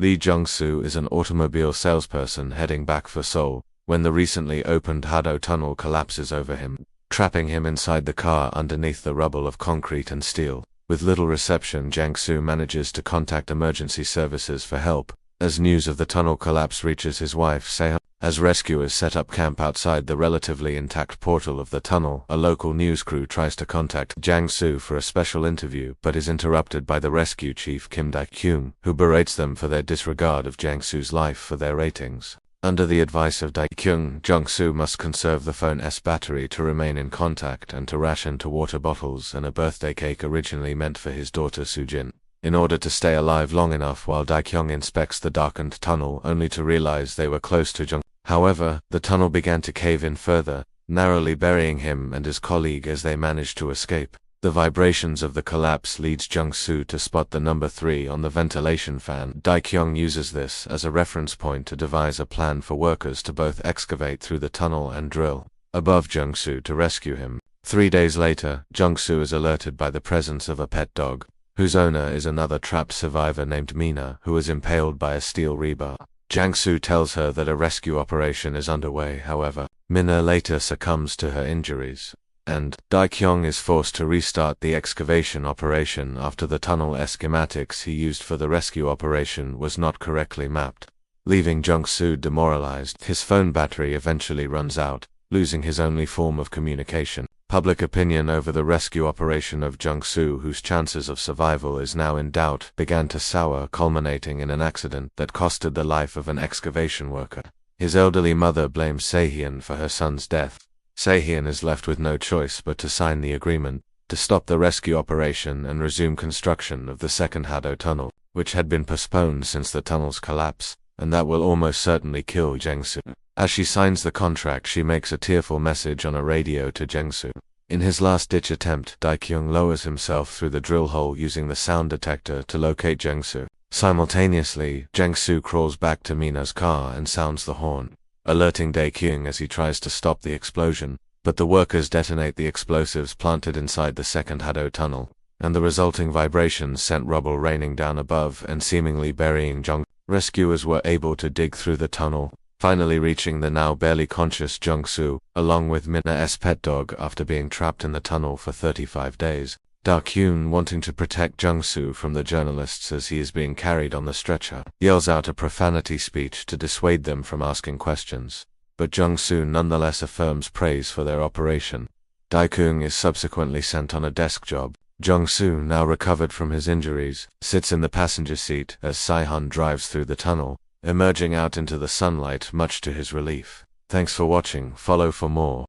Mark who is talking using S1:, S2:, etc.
S1: Lee Jung-soo is an automobile salesperson heading back for Seoul when the recently opened Hado Tunnel collapses over him, trapping him inside the car underneath the rubble of concrete and steel. With little reception, Jang-soo manages to contact emergency services for help. As news of the tunnel collapse reaches his wife, Se-hun, as rescuers set up camp outside the relatively intact portal of the tunnel, a local news crew tries to contact Jang-soo for a special interview but is interrupted by the rescue chief Kim Dae-kyung, who berates them for their disregard of Jang-soo's life for their ratings. Under the advice of Dae-kyung, Jung-soo must conserve the phone's battery to remain in contact and to ration to water bottles and a birthday cake originally meant for his daughter Soo-jin, in order to stay alive long enough while Dae-kyung inspects the darkened tunnel, only to realize they were close to Jung. However, the tunnel began to cave in further, narrowly burying him and his colleague as they managed to escape. The vibrations of the collapse leads Jung-soo to spot the number 3 on the ventilation fan. Dae-kyung uses this as a reference point to devise a plan for workers to both excavate through the tunnel and drill above Jung-soo to rescue him. 3 days later, Jung-soo is alerted by the presence of a pet dog, whose owner is another trapped survivor named Mina, who was impaled by a steel rebar. Jang-soo tells her that a rescue operation is underway. However, Mina later succumbs to her injuries, and Dae-kyung is forced to restart the excavation operation after the tunnel schematics he used for the rescue operation was not correctly mapped, leaving Jung-soo demoralized. His phone battery eventually runs out, losing his only form of communication. Public opinion over the rescue operation of Jung-soo, whose chances of survival is now in doubt, began to sour, culminating in an accident that costed the life of an excavation worker. His elderly mother blames Se-hyun for her son's death. Se-hyun is left with no choice but to sign the agreement to stop the rescue operation and resume construction of the second Hado Tunnel, which had been postponed since the tunnel's collapse, and that will almost certainly kill Jang-soo. As she signs the contract, she makes a tearful message on a radio to Jang-soo. In his last-ditch attempt, Dae-kyung lowers himself through the drill hole using the sound detector to locate Jang-soo. Simultaneously, Jang-soo crawls back to Mina's car and sounds the horn, alerting Dae-kyung as he tries to stop the explosion, but the workers detonate the explosives planted inside the second Hado Tunnel, and the resulting vibrations sent rubble raining down above and seemingly burying Jung. Rescuers were able to dig through the tunnel, finally reaching the now barely conscious Jung-soo, along with Mina's pet dog after being trapped in the tunnel for 35 days. Dae-kyung, wanting to protect Jung-soo from the journalists as he is being carried on the stretcher, yells out a profanity speech to dissuade them from asking questions, but Jung-soo nonetheless affirms praise for their operation. Dae-kyung is subsequently sent on a desk job. Jung-soo, now recovered from his injuries, sits in the passenger seat as Se-hyun drives through the tunnel, emerging out into the sunlight much to his relief. Thanks for watching. Follow for more.